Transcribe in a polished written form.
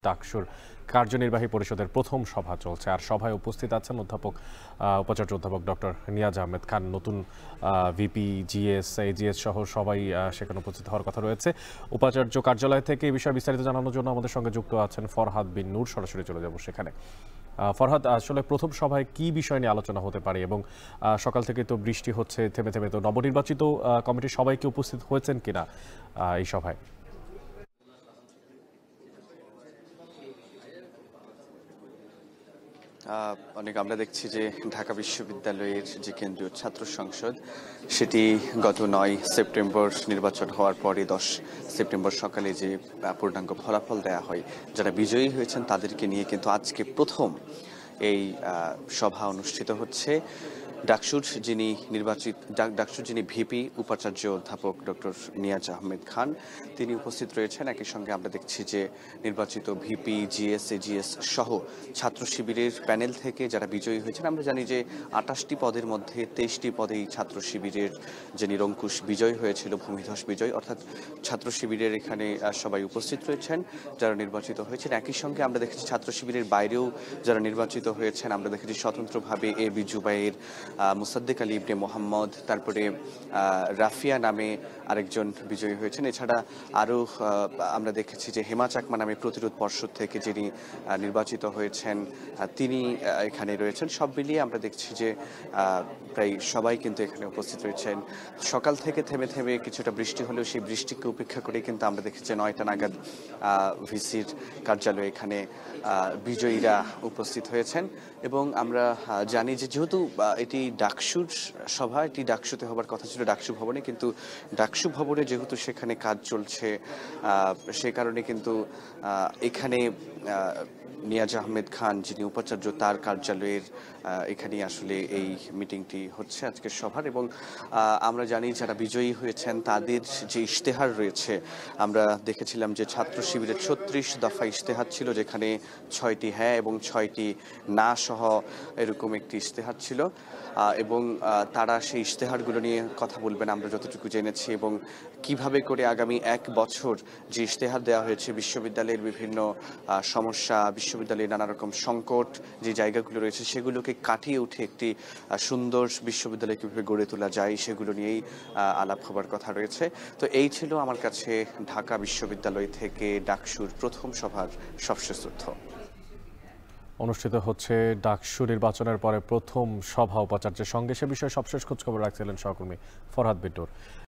ডাকসুর কার্যনির্বাহী পরিষদের প্রথম সভা চলছে, আর সভায় উপস্থিত আছেন উপাচার্য অধ্যাপক ডক্টর নিয়াজ আহমেদ খান, নতুন ভিপি, জিএস, এজিএস সহ সবাই সেখানে উপস্থিত হওয়ার কথা রয়েছে। উপাচার্য কার্যালয় থেকে এই বিষয়ে বিস্তারিত জানানোর জন্য আমাদের সঙ্গে যুক্ত আছেন ফরহাদ বিন নূর। সরাসরি চলে যাব সেখানে। ফরহাদ, আসলে প্রথম সভায় কি বিষয় নিয়ে আলোচনা হতে পারে, এবং সকাল থেকে তো বৃষ্টি হচ্ছে থেমে থেমে, তো নবনির্বাচিত কমিটির সবাইকে উপস্থিত হয়েছেন কিনা এই সভায়? আমরা দেখছি যে ঢাকা বিশ্ববিদ্যালয়ের যে কেন্দ্রীয় ছাত্র সংসদ সেটি গত 9 সেপ্টেম্বর নির্বাচন হওয়ার পরে 10 সেপ্টেম্বর সকালে যে পূর্ণাঙ্গ ফলাফল দেয়া হয়, যারা বিজয়ী হয়েছেন তাদেরকে নিয়ে কিন্তু আজকে প্রথম এই সভা অনুষ্ঠিত হচ্ছে। ডাকসুর যিনি ভিপি, উপাচার্য অধ্যাপক ডক্টর নিয়াজ আহমেদ খান, তিনি উপস্থিত রয়েছেন। একই সঙ্গে আমরা দেখছি যে নির্বাচিত ভিপি, জিএস, এজিএস সহ ছাত্র শিবিরের প্যানেল থেকে যারা বিজয়ী হয়েছেন, আমরা জানি যে 28টি পদের মধ্যে 23টি পদেই ছাত্র শিবিরের যে নিরঙ্কুশ বিজয় হয়েছিল, ভূমিধস বিজয়, অর্থাৎ ছাত্র শিবিরের এখানে সবাই উপস্থিত রয়েছেন যারা নির্বাচিত হয়েছেন। একই সঙ্গে আমরা দেখেছি ছাত্র শিবিরের বাইরেও যারা নির্বাচিত হয়েছেন, আমরা দেখেছি স্বতন্ত্রভাবে এ বি জুবাইর, মুসাদ্দেক আলী ইবনে মোহাম্মদ, তারপরে রাফিয়া নামে আরেকজন বিজয়ী হয়েছেন। এছাড়া আরও আমরা দেখেছি যে হেমা চাকমা নামে প্রতিরোধ পর্ষদ থেকে যিনি নির্বাচিত হয়েছেন তিনি এখানে রয়েছেন। সব মিলিয়ে আমরা দেখছি যে প্রায় সবাই কিন্তু এখানে উপস্থিত রয়েছেন। সকাল থেকে থেমে থেমে কিছুটা বৃষ্টি হলেও সেই বৃষ্টিকে উপেক্ষা করে কিন্তু আমরা দেখেছি 9টা নাগাদ ভিসির কার্যালয়ে এখানে বিজয়ীরা উপস্থিত হয়েছেন। এবং আমরা জানি যে যেহেতু এটি ডাকসুর সভা, এটি ডাকসুতে হবার কথা ছিল ডাকসু ভবনে, কিন্তু ডাকসু ভবনে যেহেতু সেখানে কাজ চলছে, সে কারণে কিন্তু এখানে নিয়াজ আহমেদ খান যিনি উপাচার্য, তার কার্যালয়ের এখানেই আসলে এই মিটিংটি হচ্ছে আজকের সভার। এবং আমরা জানি যারা বিজয়ী হয়েছেন তাদের যে ইশতেহার রয়েছে, আমরা দেখেছিলাম যে ছাত্র শিবিরের 36 দফা ইশতেহার ছিল, যেখানে 6টি হ্যাঁ এবং 6টি না সহ এরকম একটি ইশতেহার ছিল। এবং তারা সেই ইশতেহারগুলো নিয়ে কথা বলবেন আমরা যতটুকু জেনেছি, এবং কিভাবে করে আগামী 1 বছর যে ইশতেহার দেওয়া হয়েছে বিশ্ববিদ্যালয়ের বিভিন্ন সমস্যা, বিশ্ববিদ্যালয়ের নানা রকম সংকট যে জায়গাগুলো রয়েছে সেগুলোকে কাটিয়ে উঠে একটি সুন্দর বিশ্ববিদ্যালয় কীভাবে গড়ে তোলা যায় সেগুলো নিয়েই আলাপ হবার কথা রয়েছে। তো এই ছিল আমার কাছে ঢাকা বিশ্ববিদ্যালয় থেকে ডাকসুর প্রথম সভার সবশেষ তথ্য। অনুষ্ঠিত হচ্ছে ডাকসু নির্বাচনের পরে প্রথম সভা উপাচার্যের সঙ্গে, সে বিষয়ে সবশেষ খোঁজখবর রাখছিলেন সহকর্মী ফরহাদ বিন নূর।